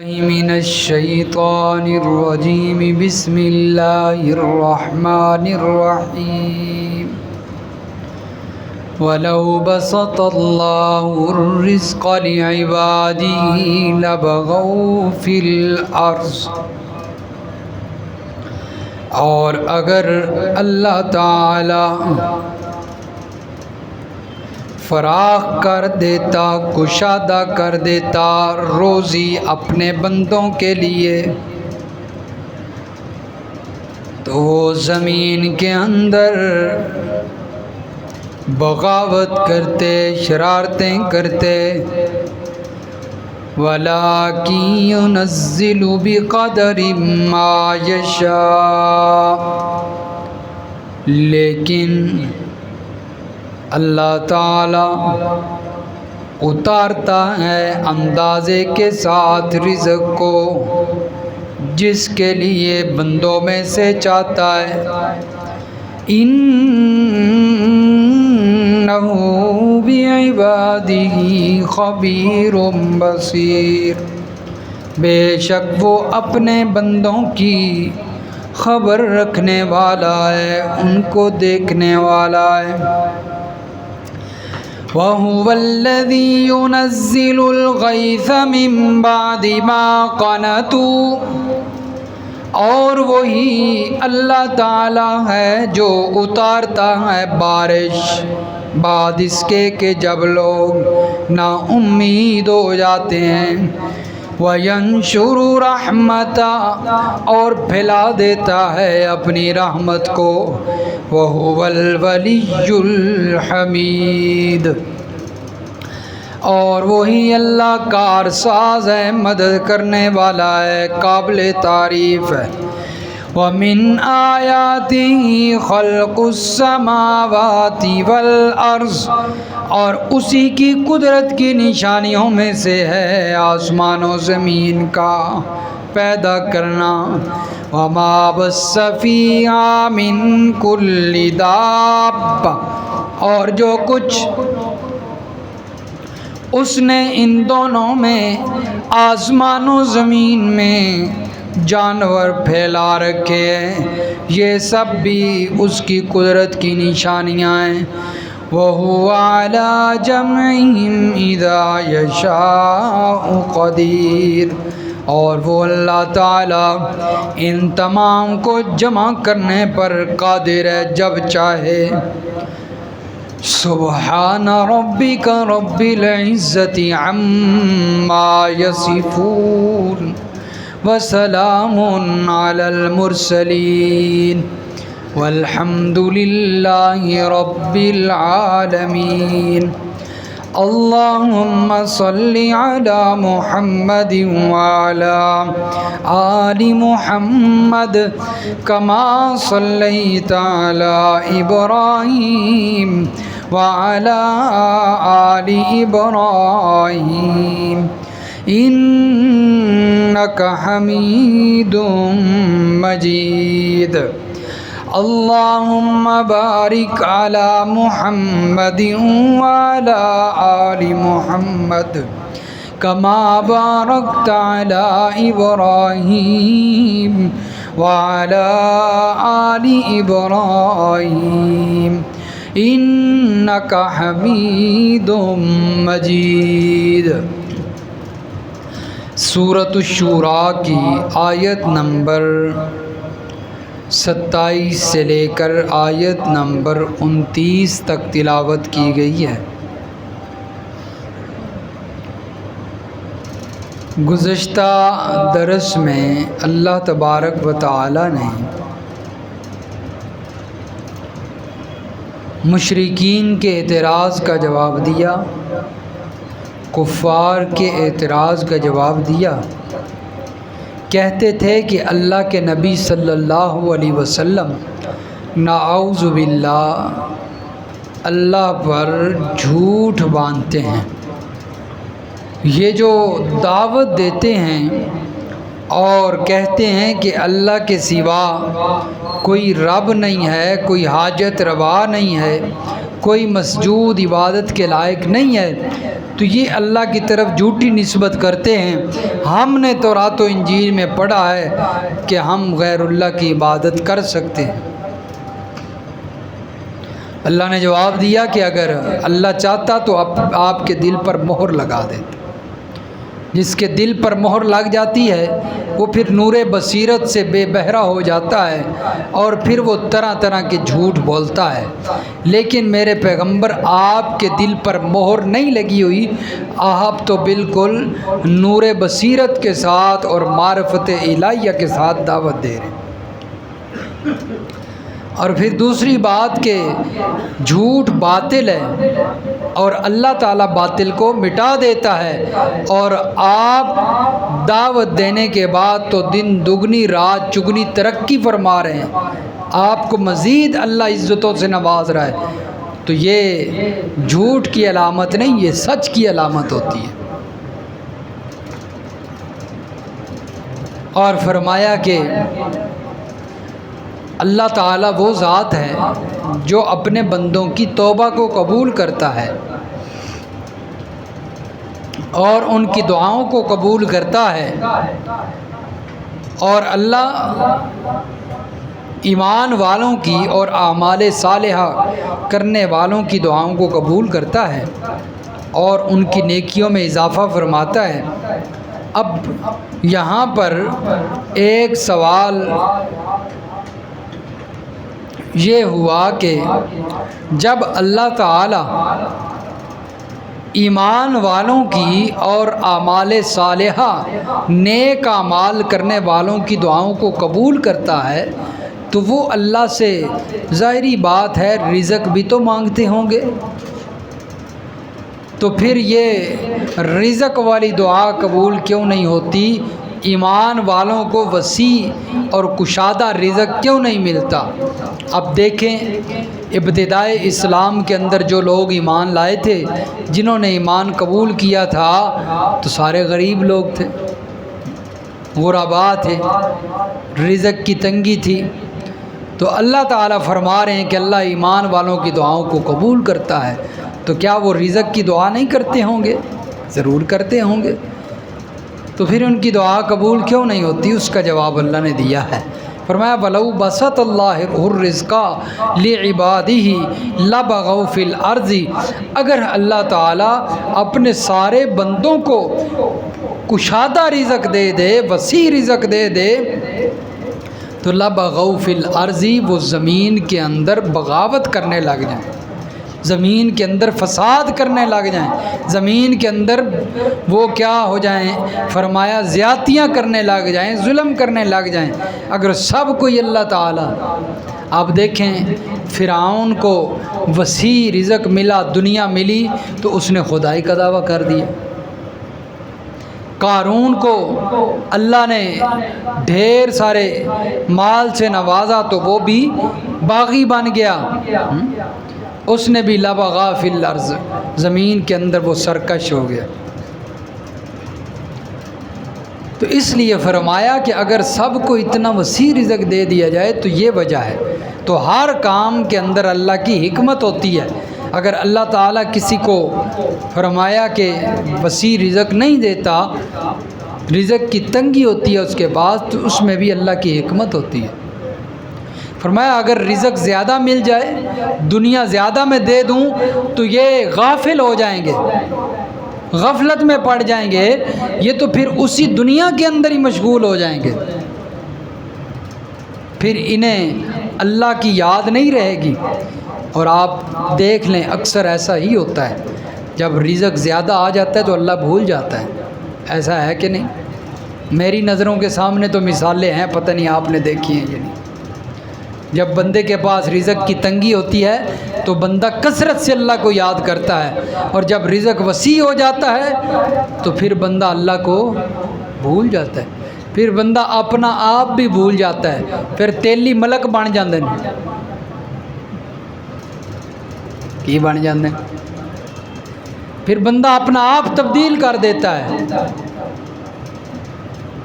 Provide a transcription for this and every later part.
من الشیطان الرجیم بسم اللہ الرحمن الرحیم وَلَوْ بَسَطَ اللَّهُ الرِّزْقَ لِعِبَادِهِ لَبَغَوْا فِي الْأَرْضِ، اور اگر اللہ تعالی فراخ کر دیتا، کشادہ کر دیتا روزی اپنے بندوں کے لیے، تو وہ زمین کے اندر بغاوت کرتے، شرارتیں کرتے۔ وَلَٰكِن يُنَزِّلُ بِقَدَرٍ مَّا يَشَاءُ، لیکن اللہ تعالی اتارتا ہے اندازے کے ساتھ رزق کو جس کے لیے بندوں میں سے چاہتا ہے۔ انہ بعبادہ خبیر بصیر، بے شک وہ اپنے بندوں کی خبر رکھنے والا ہے، ان کو دیکھنے والا ہے۔ وَهُوَ الَّذِي يُنَزِّلُ الْغَيْثَ مِن بَعْدِ مَا قَنَطُوا، اور وہی اللہ تعالی ہے جو اتارتا ہے بارش بعد اس کے کہ جب لوگ نا امید ہو جاتے ہیں۔ وَيَنشُرُ رَحْمَتَهُ، اور پھیلا دیتا ہے اپنی رحمت کو۔ وَهُوَ الْوَلِيُّ الْحَمِيدُ، اور وہی اللہ کارساز ہے، مدد کرنے والا ہے، قابل تعریف ہے۔ وَمِنْ آیَاتِهِ خَلْقُ السَّمَاوَاتِ وَالْأَرْضِ، اور اسی کی قدرت کی نشانیوں میں سے ہے آسمان و زمین کا پیدا کرنا۔ وَمَا بَثَّ فِيهَا مِن كُلِّ دَابَّةٍ، اور جو کچھ اس نے ان دونوں میں آسمان و زمین میں جانور پھیلا رکھے ہیں، یہ سب بھی اس کی قدرت کی نشانیاں ہیں۔ وَهُوَ عَلَىٰ جَمْعِهِمْ إِذَا يَشَاءُ قَدِيرٌ، اور وہ اللہ تعالی ان تمام کو جمع کرنے پر قادر ہے جب چاہے۔ سبحان ربک رب العزت عما یصفون وسلام علی المرسلین والحمد للہ رب العالمین۔ اللہم صل علی محمد وعلی آل محمد کما صلیت علی ابراہیم وعلی آل ابراہیم انک حمید مجید۔ اللہم بارک علی محمد وعلی آل محمد کما بارکت علی ابراہیم وعلی آل ابراہیم انک حمید مجید۔ سورۃ الشورى کی آیت نمبر 27 سے لے کر آیت نمبر 29 تک تلاوت کی گئی ہے۔ گزشتہ درس میں اللہ تبارک و تعالی نے مشرکین کے اعتراض کا جواب دیا، کفار کے اعتراض کا جواب دیا۔ کہتے تھے کہ اللہ کے نبی صلی اللہ علیہ وسلم نعوذ باللہ اللہ پر جھوٹ باندھتے ہیں، یہ جو دعوت دیتے ہیں اور کہتے ہیں کہ اللہ کے سوا کوئی رب نہیں ہے، کوئی حاجت روا نہیں ہے، کوئی مسجود عبادت کے لائق نہیں ہے، تو یہ اللہ کی طرف جھوٹی نسبت کرتے ہیں۔ ہم نے تورات و انجیل میں پڑھا ہے کہ ہم غیر اللہ کی عبادت کر سکتے ہیں۔ اللہ نے جواب دیا کہ اگر اللہ چاہتا تو آپ کے دل پر مہر لگا دیتا۔ جس کے دل پر مہر لگ جاتی ہے وہ پھر نور بصیرت سے بے بہرا ہو جاتا ہے اور پھر وہ طرح طرح کے جھوٹ بولتا ہے۔ لیکن میرے پیغمبر آپ کے دل پر مہر نہیں لگی ہوئی، آپ تو بالکل نور بصیرت کے ساتھ اور معرفت الہیہ کے ساتھ دعوت دے رہے ہیں۔ اور پھر دوسری بات کہ جھوٹ باطل ہے اور اللہ تعالیٰ باطل کو مٹا دیتا ہے، اور آپ دعوت دینے کے بعد تو دن دگنی رات چگنی ترقی فرما رہے ہیں، آپ کو مزید اللہ عزتوں سے نواز رہا ہے، تو یہ جھوٹ کی علامت نہیں، یہ سچ کی علامت ہوتی ہے۔ اور فرمایا کہ اللہ تعالیٰ وہ ذات ہے جو اپنے بندوں کی توبہ کو قبول کرتا ہے اور ان کی دعاؤں کو قبول کرتا ہے، اور اللہ ایمان والوں کی اور اعمال صالحہ کرنے والوں کی دعاؤں کو قبول کرتا ہے اور ان کی نیکیوں میں اضافہ فرماتا ہے۔ اب یہاں پر ایک سوال یہ ہوا کہ جب اللہ تعالی ایمان والوں کی اور اعمال صالحہ نیک اعمال کرنے والوں کی دعاؤں کو قبول کرتا ہے تو وہ اللہ سے ظاہری بات ہے رزق بھی تو مانگتے ہوں گے، تو پھر یہ رزق والی دعا قبول کیوں نہیں ہوتی؟ ایمان والوں کو وسیع اور کشادہ رزق کیوں نہیں ملتا؟ اب دیکھیں، ابتدائے اسلام کے اندر جو لوگ ایمان لائے تھے، جنہوں نے ایمان قبول کیا تھا، تو سارے غریب لوگ تھے، غربا تھے، رزق کی تنگی تھی۔ تو اللہ تعالیٰ فرما رہے ہیں کہ اللہ ایمان والوں کی دعاؤں کو قبول کرتا ہے، تو کیا وہ رزق کی دعا نہیں کرتے ہوں گے؟ ضرور کرتے ہوں گے، تو پھر ان کی دعا قبول کیوں نہیں ہوتی؟ اس کا جواب اللہ نے دیا ہے، فرمایا وَلَوْ بَسَطَ اللَّهُ الرِّزْقَ لِعِبَادِهِ لَبَغَوْا فِي الْأَرْضِ، اگر اللہ تعالیٰ اپنے سارے بندوں کو کشادہ رزق دے دے، وسیع رزق دے دے، تو لَبَغَوْا فِي الْأَرْضِ، وہ زمین کے اندر بغاوت کرنے لگ جائیں، زمین کے اندر فساد کرنے لگ جائیں، زمین کے اندر وہ کیا ہو جائیں؟ فرمایا زیادتیاں کرنے لگ جائیں، ظلم کرنے لگ جائیں۔ اگر سب کوئی اللہ تعالیٰ، آپ دیکھیں فرعون کو وسیع رزق ملا، دنیا ملی، تو اس نے خدائی کا دعویٰ کر دیا۔ قارون کو اللہ نے ڈھیر سارے مال سے نوازا تو وہ بھی باغی بن گیا، اس نے بھی لبغا فی الارض، زمین کے اندر وہ سرکش ہو گیا۔ تو اس لیے فرمایا کہ اگر سب کو اتنا وسیع رزق دے دیا جائے تو یہ وجہ ہے، تو ہر کام کے اندر اللہ کی حکمت ہوتی ہے۔ اگر اللہ تعالیٰ کسی کو فرمایا کہ وسیع رزق نہیں دیتا، رزق کی تنگی ہوتی ہے اس کے پاس، تو اس میں بھی اللہ کی حکمت ہوتی ہے۔ فرمایا اگر رزق زیادہ مل جائے، دنیا زیادہ میں دے دوں، تو یہ غافل ہو جائیں گے، غفلت میں پڑ جائیں گے، یہ تو پھر اسی دنیا کے اندر ہی مشغول ہو جائیں گے، پھر انہیں اللہ کی یاد نہیں رہے گی۔ اور آپ دیکھ لیں اکثر ایسا ہی ہوتا ہے، جب رزق زیادہ آ جاتا ہے تو اللہ بھول جاتا ہے، ایسا ہے کہ نہیں؟ میری نظروں کے سامنے تو مثالیں ہیں، پتہ نہیں آپ نے دیکھی ہیں یا نہیں۔ جب بندے کے پاس رزق کی تنگی ہوتی ہے تو بندہ کثرت سے اللہ کو یاد کرتا ہے، اور جب رزق وسیع ہو جاتا ہے تو پھر بندہ اللہ کو بھول جاتا ہے، پھر بندہ اپنا آپ بھی بھول جاتا ہے، پھر تیلی ملک بن جاندے ہیں۔ کی بن جاندے ہیں؟ پھر بندہ اپنا آپ تبدیل کر دیتا ہے،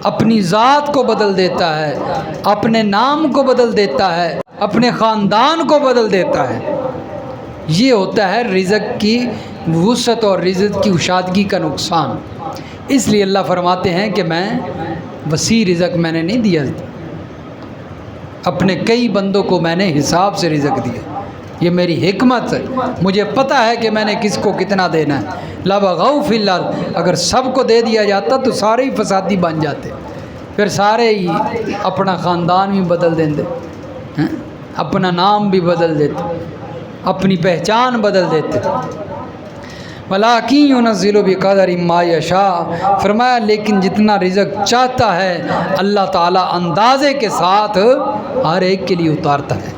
اپنی ذات کو بدل دیتا ہے، اپنے نام کو بدل دیتا ہے، اپنے خاندان کو بدل دیتا ہے۔ یہ ہوتا ہے رزق کی وسعت اور رزق کی کشادگی کا نقصان۔ اس لیے اللہ فرماتے ہیں کہ میں وسیع رزق میں نے نہیں دیا، اپنے کئی بندوں کو میں نے حساب سے رزق دیا، یہ میری حکمت ہے، مجھے پتہ ہے کہ میں نے کس کو کتنا دینا ہے۔ لَبَغَوْا فِي الْأَرْضِ، اگر سب کو دے دیا جاتا تو سارے ہی فسادی بن جاتے، پھر سارے ہی اپنا خاندان بھی بدل دیتے، اپنا نام بھی بدل دیتے، اپنی پہچان بدل دیتے۔ وَلَٰكِن يُنَزِّلُ بِقَدَرٍ مَّا يَشَاءُ، فرمایا لیکن جتنا رزق چاہتا ہے اللہ تعالیٰ اندازے کے ساتھ ہر ایک کے لیے اتارتا ہے۔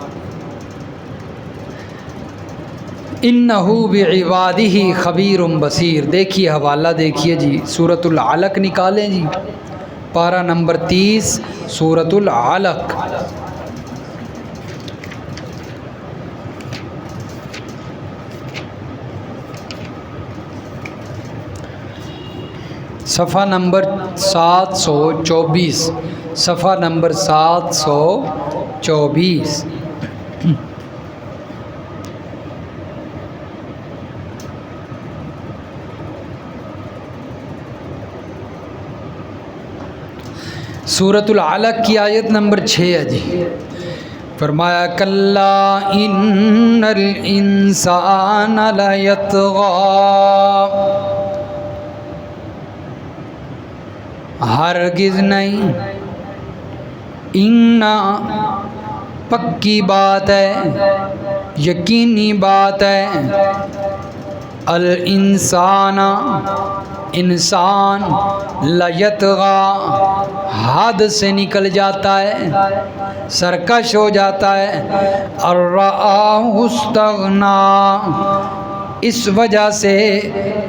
اِنَّهُ بِعِبَادِهِ خَبِيرٌ بَصِيرٌ، دیکھیے حوالہ دیکھیے جی، سورۃ العلق نکالیں جی، پارہ نمبر 30 سورۃ العلق، صفحہ نمبر 724، صفحہ نمبر 724۔ سورۃ العلق کی آیت نمبر 6 ہے جی، فرمایا کلا ان الانسان لیطغی، ہرگز نہیں، ان پکی بات ہے، یقینی بات ہے، الانسان انسان، لیطغی حد سے نکل جاتا ہے، سرکش ہو جاتا ہے، الرآہ استغنا، اس وجہ سے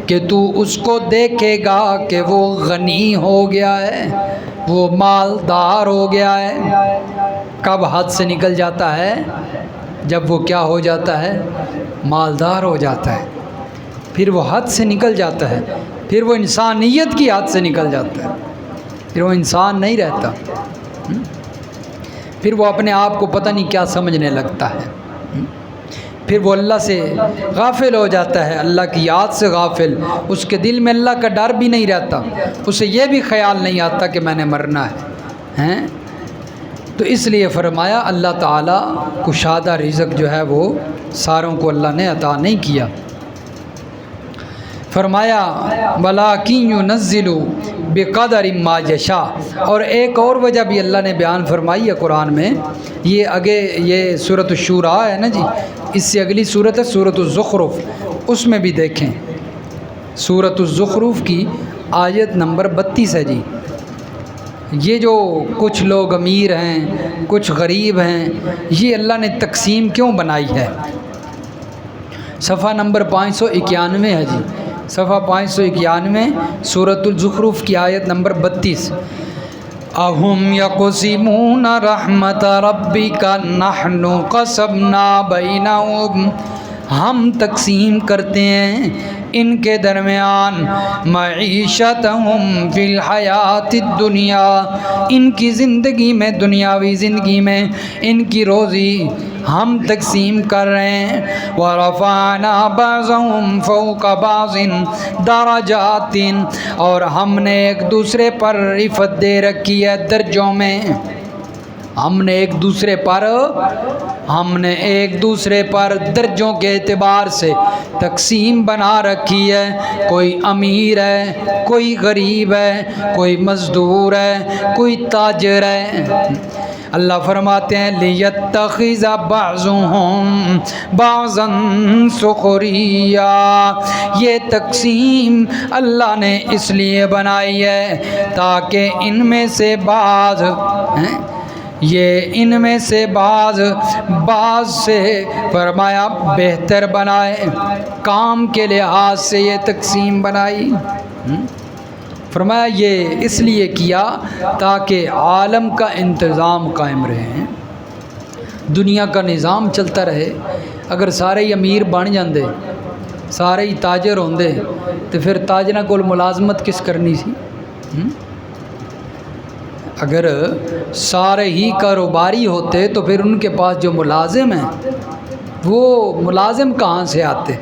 کہ تو اس کو دیکھے گا کہ وہ غنی ہو گیا ہے، وہ مالدار ہو گیا ہے۔ کب حد سے نکل جاتا ہے؟ جب وہ کیا ہو جاتا ہے؟ مالدار ہو جاتا ہے، پھر وہ حد سے نکل جاتا ہے، پھر وہ انسانیت کی حد سے نکل جاتا ہے، پھر وہ انسان نہیں رہتا، پھر وہ اپنے آپ کو پتہ نہیں کیا سمجھنے لگتا ہے، پھر وہ اللہ سے غافل ہو جاتا ہے، اللہ کی یاد سے غافل، اس کے دل میں اللہ کا ڈر بھی نہیں رہتا، اسے یہ بھی خیال نہیں آتا کہ میں نے مرنا ہے۔ تو اس لیے فرمایا اللہ تعالیٰ کشادہ رزق جو ہے وہ ساروں کو اللہ نے عطا نہیں کیا۔ فرمایا وَلَٰكِن يُنَزِّلُ بِقَدَرٍ مَّا يَشَاءُ، اور ایک اور وجہ بھی اللہ نے بیان فرمائی ہے قرآن میں، یہ آگے یہ سورۃ الشورى ہے نا جی، اس سے اگلی سورت ہے سورۃ الزخرف، اس میں بھی دیکھیں سورۃ الزخرف کی آیت نمبر 32 ہے جی۔ یہ جو کچھ لوگ امیر ہیں کچھ غریب ہیں، یہ اللہ نے تقسیم کیوں بنائی ہے؟ صفحہ نمبر 591 ہے جی، صفحہ 591 سورۃ الزخرف کی آیت نمبر 32۔ اَهُمْ يَقْسِمُونَ رَحْمَتَ رَبِّكَ نَحْنُ قَسَمْنَا بَيْنَهُمْ، ہم تقسیم کرتے ہیں ان کے درمیان معیشتہم فی الحیات الدنیا، ان کی زندگی میں، دنیاوی زندگی میں ان کی روزی ہم تقسیم کر رہے ہیں۔ وَرَفَعْنَا بَعْضَهُمْ فَوْقَ بَعْضٍ دَرَجَاتٍ، اور ہم نے ایک دوسرے پر رفعت دے رکھی ہے درجوں میں، ہم نے ایک دوسرے پر درجوں کے اعتبار سے تقسیم بنا رکھی ہے، کوئی امیر ہے، کوئی غریب ہے، کوئی مزدور ہے، کوئی تاجر ہے۔ اللہ فرماتے ہیں لِيَتَّخِذَ بَعْضُهُمْ بَعْضًا سُخْرِيًّا، یہ تقسیم اللہ نے اس لیے بنائی ہے تاکہ ان میں سے بعض بعض سے فرمایا بہتر بنائے، کام کے لحاظ سے یہ تقسیم بنائی۔ فرمایا یہ اس لیے کیا تاکہ عالم کا انتظام قائم رہے، دنیا کا نظام چلتا رہے۔ اگر سارے ہی امیر بن جاندے، سارے ہی تاجر ہوندے، تو پھر تاجراں کول ملازمت کس کرنی سی؟ اگر سارے ہی کاروباری ہوتے تو پھر ان کے پاس جو ملازم ہیں وہ ملازم کہاں سے آتے؟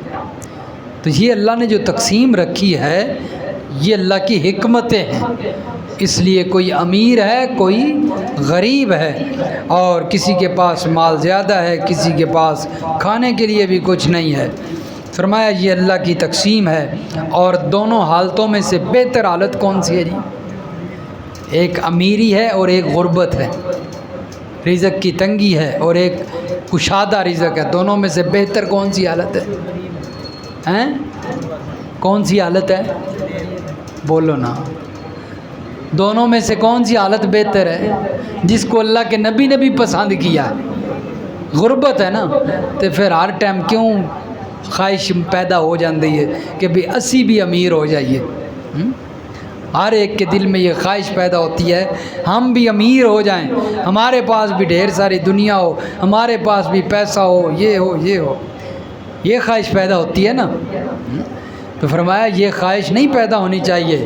تو یہ اللہ نے جو تقسیم رکھی ہے یہ اللہ کی حکمتیں ہیں۔ اس لیے کوئی امیر ہے، کوئی غریب ہے، اور کسی کے پاس مال زیادہ ہے، کسی کے پاس کھانے کے لیے بھی کچھ نہیں ہے۔ فرمایا یہ اللہ کی تقسیم ہے، اور دونوں حالتوں میں سے بہتر حالت کون سی ہے جی؟ ایک امیری ہے اور ایک غربت ہے، رزق کی تنگی ہے اور ایک کشادہ رزق ہے۔ دونوں میں سے بہتر کون سی حالت ہے؟ ہیں؟ کون سی حالت ہے؟ بولو نا۔ دونوں میں سے کون سی حالت بہتر ہے؟ جس کو اللہ کے نبی نے بھی پسند کیا ہے، غربت ہے نا۔ تو پھر ہر ٹائم کیوں خواہش پیدا ہو جاتی ہے کہ بھی اسی بھی امیر ہو جائیے؟ ہر ایک کے دل میں یہ خواہش پیدا ہوتی ہے ہم بھی امیر ہو جائیں، ہمارے پاس بھی ڈھیر ساری دنیا ہو، ہمارے پاس بھی پیسہ ہو، یہ ہو یہ ہو، یہ خواہش پیدا ہوتی ہے نا۔ تو فرمایا یہ خواہش نہیں پیدا ہونی چاہیے،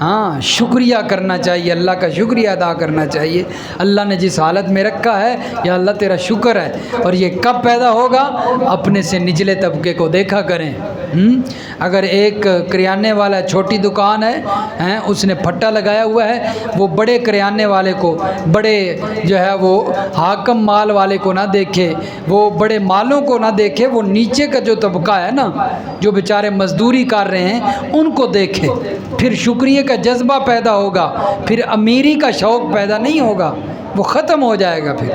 ہاں شکریہ کرنا چاہیے، اللہ کا شکریہ ادا کرنا چاہیے۔ اللہ نے جس حالت میں رکھا ہے یا اللہ تیرا شکر ہے۔ اور یہ کب پیدا ہوگا؟ اپنے سے نچلے طبقے کو دیکھا کریں۔ اگر ایک کریانے والا چھوٹی دکان ہے، اس نے پھٹا لگایا ہوا ہے، وہ بڑے کریانے والے کو، بڑے جو ہے وہ حاکم مال والے کو نہ دیکھے، وہ بڑے مالوں کو نہ دیکھے، وہ نیچے کا جو طبقہ ہے نا، جو بیچارے مزدوری کر رہے ہیں ان کو دیکھے، پھر شکریہ کا جذبہ پیدا ہوگا، پھر امیری کا شوق پیدا نہیں ہوگا، وہ ختم ہو جائے گا پھر۔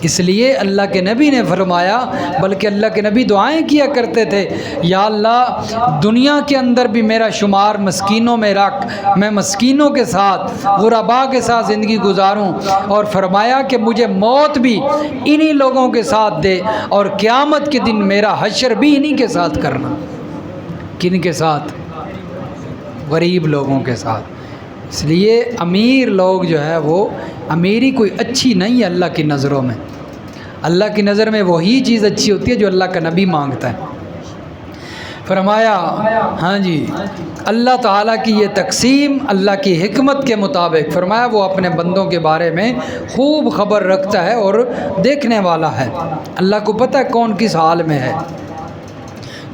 اس لیے اللہ کے نبی نے فرمایا، بلکہ اللہ کے نبی دعائیں کیا کرتے تھے، یا اللہ دنیا کے اندر بھی میرا شمار مسکینوں میں رکھ، میں مسکینوں کے ساتھ، غرباء کے ساتھ زندگی گزاروں، اور فرمایا کہ مجھے موت بھی انہی لوگوں کے ساتھ دے، اور قیامت کے دن میرا حشر بھی انہی کے ساتھ کرنا۔ کن کے ساتھ؟ غریب لوگوں کے ساتھ۔ اس لیے امیر لوگ جو ہے وہ، امیری کوئی اچھی نہیں ہے اللہ کی نظروں میں۔ اللہ کی نظر میں وہی چیز اچھی ہوتی ہے جو اللہ کا نبی مانگتا ہے۔ فرمایا ہاں جی، اللہ تعالیٰ کی یہ تقسیم اللہ کی حکمت کے مطابق، فرمایا وہ اپنے بندوں کے بارے میں خوب خبر رکھتا ہے اور دیکھنے والا ہے۔ اللہ کو پتہ ہے کون کس حال میں ہے،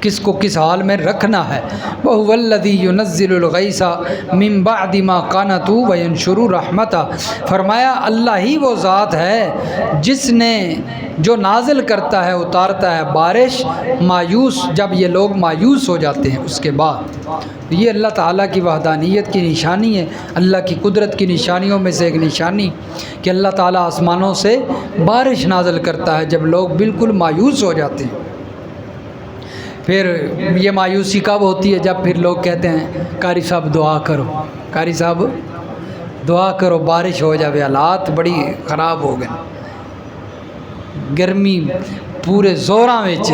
کس کو کس حال میں رکھنا ہے۔ وَهُوَ الَّذِي يُنَزِّلُ الْغَيْثَ مِن بَعْدِ مَا قَنَطُوا وَيَنشُرُ رَحْمَتَهُ۔ فرمایا اللہ ہی وہ ذات ہے جس نے جو نازل کرتا ہے، اتارتا ہے بارش، مایوس، جب یہ لوگ مایوس ہو جاتے ہیں اس کے بعد۔ یہ اللہ تعالیٰ کی وحدانیت کی نشانی ہے، اللہ کی قدرت کی نشانیوں میں سے ایک نشانی کہ اللہ تعالیٰ آسمانوں سے بارش نازل کرتا ہے جب لوگ بالکل مایوس ہو جاتے ہیں۔ پھر یہ مایوسی کب ہوتی ہے؟ جب پھر لوگ کہتے ہیں قاری صاحب دعا کرو، قاری صاحب دعا کرو بارش ہو جائے، حالات بڑی خراب ہو گئے، گرمی پورے زوراں وچ،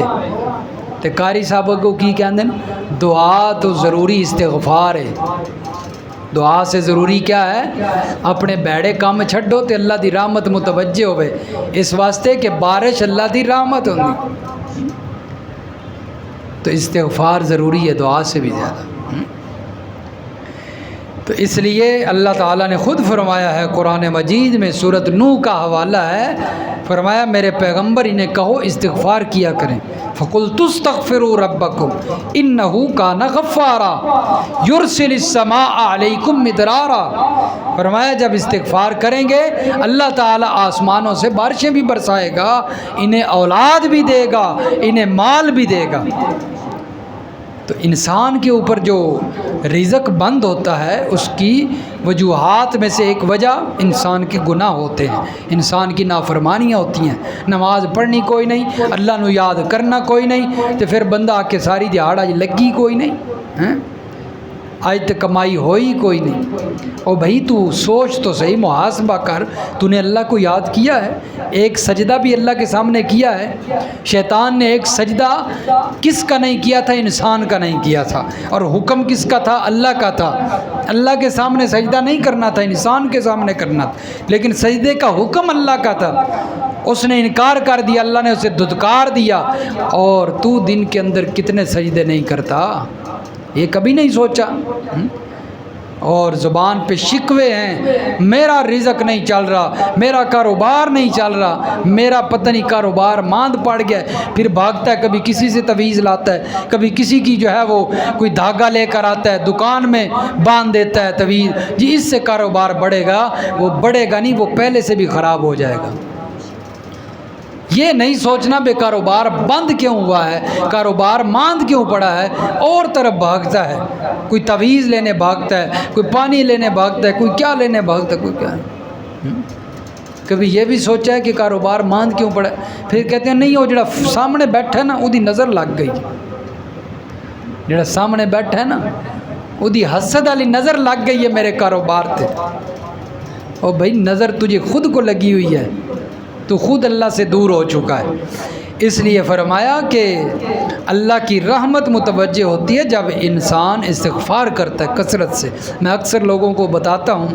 تے قاری صاحب کو کی کہندے ہیں دعا تو ضروری استغفار ہے۔ دعا سے ضروری کیا ہے؟ اپنے بیڑے کام چھڈو تے اللہ دی رحمت متوجہ ہوئے، اس واسطے کہ بارش اللہ دی رحمت ہوندی، تو استغفار ضروری ہے دعا سے بھی زیادہ۔ تو اس لیے اللہ تعالیٰ نے خود فرمایا ہے قرآن مجید میں، سورۃ نوح کا حوالہ ہے، فرمایا میرے پیغمبر انہیں کہو استغفار کیا کریں، فَقُلْتُ اسْتَغْفِرُوا رَبَّكُمْ إِنَّهُ كَانَ غَفَّارًا يُرْسِلِ السَّمَاءَ عَلَيْكُمْ مِدْرَارًا۔ فرمایا جب استغفار کریں گے اللہ تعالیٰ آسمانوں سے بارشیں بھی برسائے گا، انہیں اولاد بھی دے گا، انہیں مال بھی دے گا۔ تو انسان کے اوپر جو رزق بند ہوتا ہے اس کی وجوہات میں سے ایک وجہ انسان کے گناہ ہوتے ہیں، انسان کی نافرمانیاں ہوتی ہیں، نماز پڑھنی کوئی نہیں، اللہ نو یاد کرنا کوئی نہیں، تو پھر بندہ آ کے ساری دیہڑ اج لگی کوئی نہیں، آج تک کمائی ہوئی کوئی نہیں۔ او بھائی تو سوچ تو صحیح، محاسبہ کر، تو نے اللہ کو یاد کیا ہے؟ ایک سجدہ بھی اللہ کے سامنے کیا ہے؟ شیطان نے ایک سجدہ کس کا نہیں کیا تھا؟ انسان کا نہیں کیا تھا، اور حکم کس کا تھا؟ اللہ کا تھا۔ اللہ کے سامنے سجدہ نہیں کرنا تھا، انسان کے سامنے کرنا تھا، لیکن سجدے کا حکم اللہ کا تھا، اس نے انکار کر دیا، اللہ نے اسے دھتکار دیا۔ اور تو دن کے اندر کتنے سجدے نہیں کرتا، یہ کبھی نہیں سوچا؟ اور زبان پہ شکوے ہیں، میرا رزق نہیں چل رہا، میرا کاروبار نہیں چل رہا، میرا پتہ نہیں کاروبار ماند پڑ گیا، پھر بھاگتا ہے، کبھی کسی سے تعویذ لاتا ہے، کبھی کسی کی جو ہے وہ کوئی دھاگا لے کر آتا ہے، دکان میں باندھ دیتا ہے تعویذ، جی اس سے کاروبار بڑھے گا، وہ بڑھے گا نہیں، وہ پہلے سے بھی خراب ہو جائے گا۔ یہ نہیں سوچنا بے کاروبار بند کیوں ہوا ہے، کاروبار ماند کیوں پڑا ہے، اور طرف بھاگتا ہے، کوئی تعویذ لینے بھاگتا ہے، کوئی پانی لینے بھاگتا ہے، کوئی کیا لینے بھاگتا ہے، کوئی کیا ہے۔ کبھی یہ بھی سوچا ہے کہ کاروبار ماند کیوں پڑا ہے؟ پھر کہتے ہیں نہیں، وہ جڑا سامنے بیٹھا ہے نا وہ دی نظر لگ گئی، جڑا سامنے بیٹھا ہے نا وہ دی حسد والی نظر لگ گئی ہے میرے کاروبار تے۔ اور بھائی نظر تجھے خود کو لگی ہوئی ہے، تو خود اللہ سے دور ہو چکا ہے۔ اس لیے فرمایا کہ اللہ کی رحمت متوجہ ہوتی ہے جب انسان استغفار کرتا ہے کثرت سے۔ میں اکثر لوگوں کو بتاتا ہوں،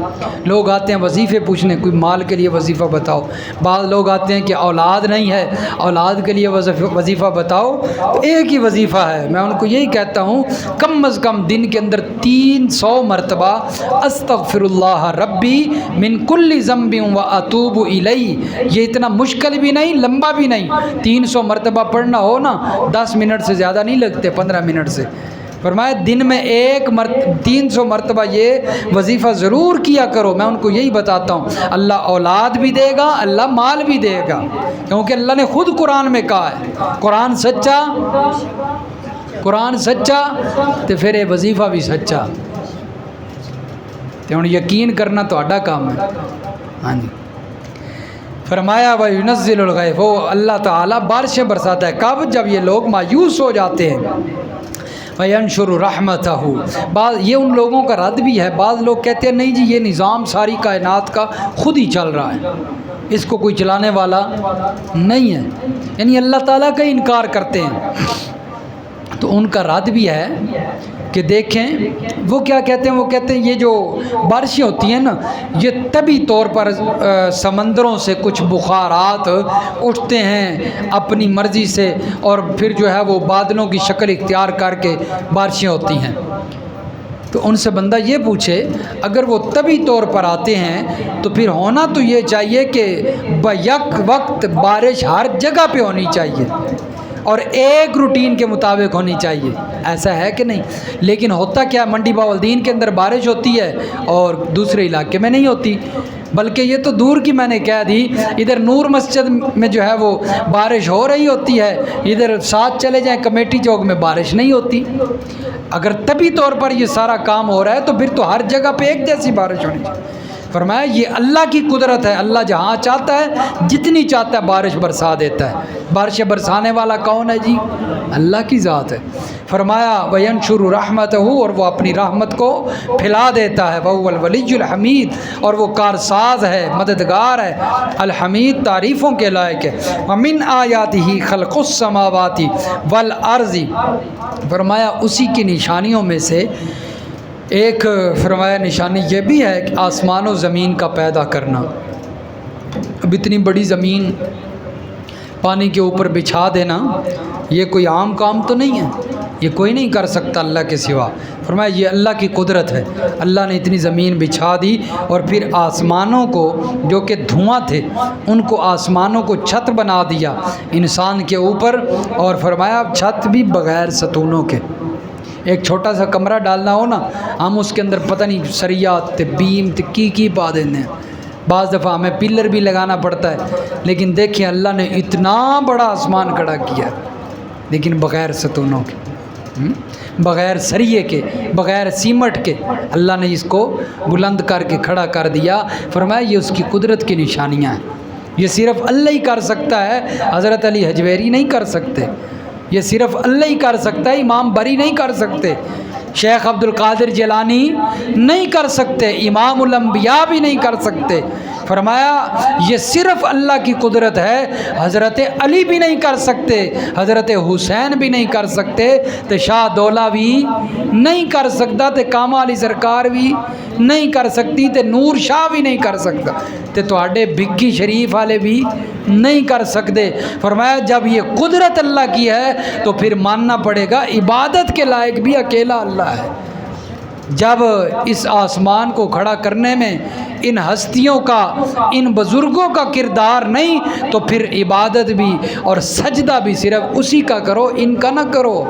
لوگ آتے ہیں وظیفے پوچھنے، کوئی مال کے لیے وظیفہ بتاؤ، بعض لوگ آتے ہیں کہ اولاد نہیں ہے، اولاد کے لیے وظیفہ بتاؤ، تو ایک ہی وظیفہ ہے۔ میں ان کو یہی کہتا ہوں کم از کم دن کے اندر 300 مرتبہ استغفر اللہ ربی من کل ذنب و اتوب الیہ، یہ اتنا مشکل بھی نہیں، لمبا بھی نہیں، 300 مرتبہ پڑھنا ہو نا 10 منٹ سے زیادہ نہیں لگتے، 15 منٹ سے۔ فرمایا دن میں 300 مرتبہ یہ وظیفہ ضرور کیا کرو۔ میں ان کو یہی بتاتا ہوں، اللہ اولاد بھی دے گا، اللہ مال بھی دے گا، کیونکہ اللہ نے خود قرآن میں کہا ہے، قرآن سچا تو پھر یہ وظیفہ بھی سچا، تو یقین کرنا تہاڈا کام ہے۔ ہاں جی، فرمایا وَيُنَزِّلُ الْغَيْثَ، وہ اللہ تعالیٰ بارشیں برساتا ہے، کب؟ جب یہ لوگ مایوس ہو جاتے ہیں۔ وَيَنْشُرُ رَحْمَتَهُ، بعض یہ ان لوگوں کا رد بھی ہے، بعض لوگ کہتے ہیں نہیں جی یہ نظام ساری کائنات کا خود ہی چل رہا ہے، اس کو کوئی چلانے والا نہیں ہے، یعنی اللہ تعالیٰ کا انکار کرتے ہیں۔ تو ان کا رد بھی ہے کہ دیکھیں وہ کیا کہتے ہیں، وہ کہتے ہیں یہ جو بارشیں ہوتی ہیں نا، یہ طبی طور پر سمندروں سے کچھ بخارات اٹھتے ہیں اپنی مرضی سے، اور پھر جو ہے وہ بادلوں کی شکل اختیار کر کے بارشیں ہوتی ہیں۔ تو ان سے بندہ یہ پوچھے اگر وہ طبی طور پر آتے ہیں تو پھر ہونا تو یہ چاہیے کہ بیک وقت بارش ہر جگہ پہ ہونی چاہیے اور ایک روٹین کے مطابق ہونی چاہیے، ایسا ہے کہ نہیں؟ لیکن ہوتا کیا، منڈی باولدین کے اندر بارش ہوتی ہے اور دوسرے علاقے میں نہیں ہوتی، بلکہ یہ تو دور کی میں نے کہہ دی، ادھر نور مسجد میں جو ہے وہ بارش ہو رہی ہوتی ہے، ادھر ساتھ چلے جائیں کمیٹی چوک میں بارش نہیں ہوتی۔ اگر طبی طور پر یہ سارا کام ہو رہا ہے تو پھر تو ہر جگہ پہ ایک جیسی بارش ہونی چاہیے۔ فرمایا یہ اللہ کی قدرت ہے، اللہ جہاں چاہتا ہے جتنی چاہتا ہے بارش برسا دیتا ہے۔ بارشیں برسانے والا کون ہے جی؟ اللہ کی ذات ہے۔ فرمایا وَيَنْشُرُ رَحْمَتَهُ، اور وہ اپنی رحمت کو پھیلا دیتا ہے، وَهُوَ الْوَلِيُّ الْحَمِيدُ، اور وہ کارساز ہے، مددگار ہے، الحمید تعریفوں کے لائق ہے۔ وَمِنْ آیَاتِهِ خَلْقُ السَّمَاوَاتِ وَالْأَرْضِ، فرمایا اسی کی نشانیوں میں سے ایک فرمایا نشانی یہ بھی ہے کہ آسمان و زمین کا پیدا کرنا۔ اب اتنی بڑی زمین پانی کے اوپر بچھا دینا یہ کوئی عام کام تو نہیں ہے، یہ کوئی نہیں کر سکتا اللہ کے سوا۔ فرمایا یہ اللہ کی قدرت ہے، اللہ نے اتنی زمین بچھا دی، اور پھر آسمانوں کو جو کہ دھواں تھے ان کو آسمانوں کو چھت بنا دیا انسان کے اوپر، اور فرمایا چھت بھی بغیر ستونوں کے۔ ایک چھوٹا سا کمرہ ڈالنا ہو نا، ہم اس کے اندر پتہ نہیں سریات تے بیم تے کی پا دینے ہیں، بعض دفعہ ہمیں پلر بھی لگانا پڑتا ہے، لیکن دیکھیں اللہ نے اتنا بڑا آسمان کھڑا کیا لیکن بغیر ستونوں کے، بغیر سریے کے، بغیر سیمٹ کے، اللہ نے اس کو بلند کر کے کھڑا کر دیا۔ فرمایا یہ اس کی قدرت کی نشانیاں ہیں، یہ صرف اللہ ہی کر سکتا ہے، حضرت علی حجویری نہیں کر سکتے، یہ صرف اللہ ہی کر سکتا ہے، امام بری نہیں کر سکتے، شیخ عبد القادر جیلانی نہیں کر سکتے، امام الانبیاء بھی نہیں کر سکتے۔ فرمایا یہ صرف اللہ کی قدرت ہے، حضرت علی بھی نہیں کر سکتے، حضرت حسین بھی نہیں کر سکتے، تو شاہ دولہ بھی نہیں کر سکتا، تو کاما علی سرکار بھی نہیں کر سکتی، تو نور شاہ بھی نہیں کر سکتا، تو تواڈے بگی شریف والے بھی نہیں کر سکتے۔ فرمایا جب یہ قدرت اللہ کی ہے تو پھر ماننا پڑے گا عبادت کے لائق بھی اکیلا اللہ ہے۔ جب اس آسمان کو کھڑا کرنے میں ان ہستیوں کا، ان بزرگوں کا کردار نہیں تو پھر عبادت بھی اور سجدہ بھی صرف اسی کا کرو، ان کا نہ کرو۔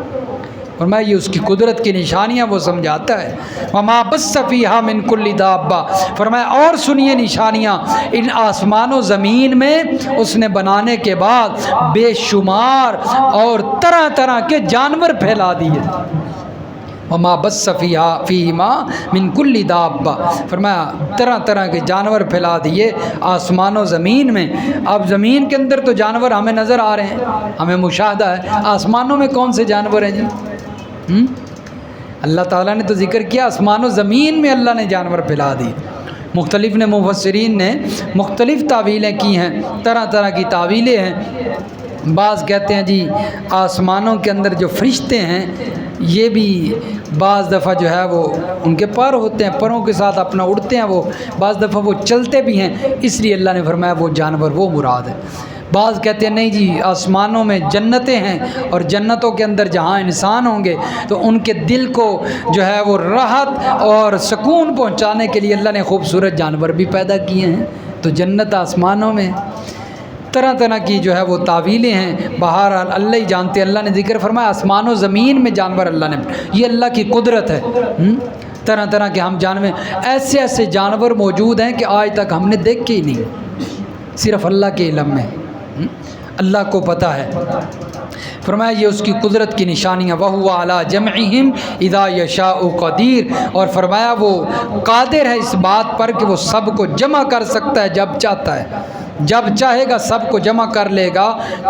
فرمایا یہ اس کی قدرت کی نشانیاں وہ سمجھاتا ہے۔ وما بث فیہا من کل دابہ، فرمایا اور سنیے نشانیاں ان آسمان و زمین میں اس نے بنانے کے بعد بے شمار اور طرح طرح کے جانور پھیلا دیے۔ وما بث فیہما من کل دابہ، فرمایا طرح طرح کے جانور پھیلا دیے آسمان و زمین میں۔ اب زمین کے اندر تو جانور ہمیں نظر آ رہے ہیں، ہمیں مشاہدہ ہے، آسمانوں میں کون سے جانور ہیں جی؟ اللہ تعالیٰ نے تو ذکر کیا آسمان و زمین میں اللہ نے جانور پھیلا دی۔ مختلف مفسرین نے مختلف تعویلیں کی ہیں، طرح طرح کی تعویلیں ہیں۔ بعض کہتے ہیں جی آسمانوں کے اندر جو فرشتے ہیں یہ بھی بعض دفعہ جو ہے وہ ان کے پر ہوتے ہیں، پروں کے ساتھ اپنا اڑتے ہیں، وہ بعض دفعہ وہ چلتے بھی ہیں، اس لیے اللہ نے فرمایا وہ جانور وہ مراد ہے۔ بعض کہتے ہیں نہیں جی آسمانوں میں جنتیں ہیں، اور جنتوں کے اندر جہاں انسان ہوں گے تو ان کے دل کو جو ہے وہ راحت اور سکون پہنچانے کے لیے اللہ نے خوبصورت جانور بھی پیدا کیے ہیں، تو جنت آسمانوں میں۔ طرح طرح کی جو ہے وہ تعویلیں ہیں، بہرحال اللہ ہی جانتے۔ اللہ نے ذکر فرمایا آسمان و زمین میں جانور اللہ نے، یہ اللہ کی قدرت ہے۔ طرح طرح کے ہم جانور، ایسے ایسے جانور موجود ہیں کہ آج تک ہم نے دیکھے ہی نہیں، صرف اللہ کے علم میں، اللہ کو پتہ ہے۔ فرمایا یہ اس کی قدرت کی نشانیاں، وَهُوَ عَلَىٰ جَمْعِهِمْ اِذَا يَشَاءُ قَدِيرٌ، اور فرمایا وہ قادر ہے اس بات پر کہ وہ سب کو جمع کر سکتا ہے جب چاہتا ہے، جب چاہے گا سب کو جمع کر لے گا۔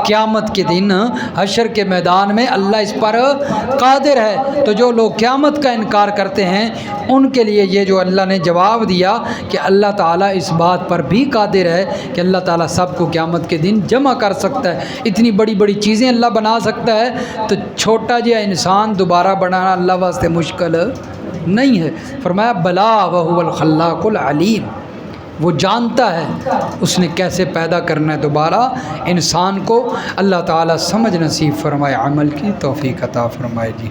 قیامت کے دن حشر کے میدان میں اللہ اس پر قادر ہے۔ تو جو لوگ قیامت کا انکار کرتے ہیں ان کے لیے یہ جو اللہ نے جواب دیا کہ اللہ تعالیٰ اس بات پر بھی قادر ہے کہ اللہ تعالیٰ سب کو قیامت کے دن جمع کر سکتا ہے۔ اتنی بڑی بڑی چیزیں اللہ بنا سکتا ہے، تو چھوٹا جہا انسان دوبارہ بنانا اللہ واسطے مشکل نہیں ہے۔ فرمایا بلا وهو الخلاق العلیم، وہ جانتا ہے اس نے کیسے پیدا کرنا ہے دوبارہ انسان کو۔ اللہ تعالیٰ سمجھ نصیب فرمائے، عمل کی توفیق عطا فرمائے جی۔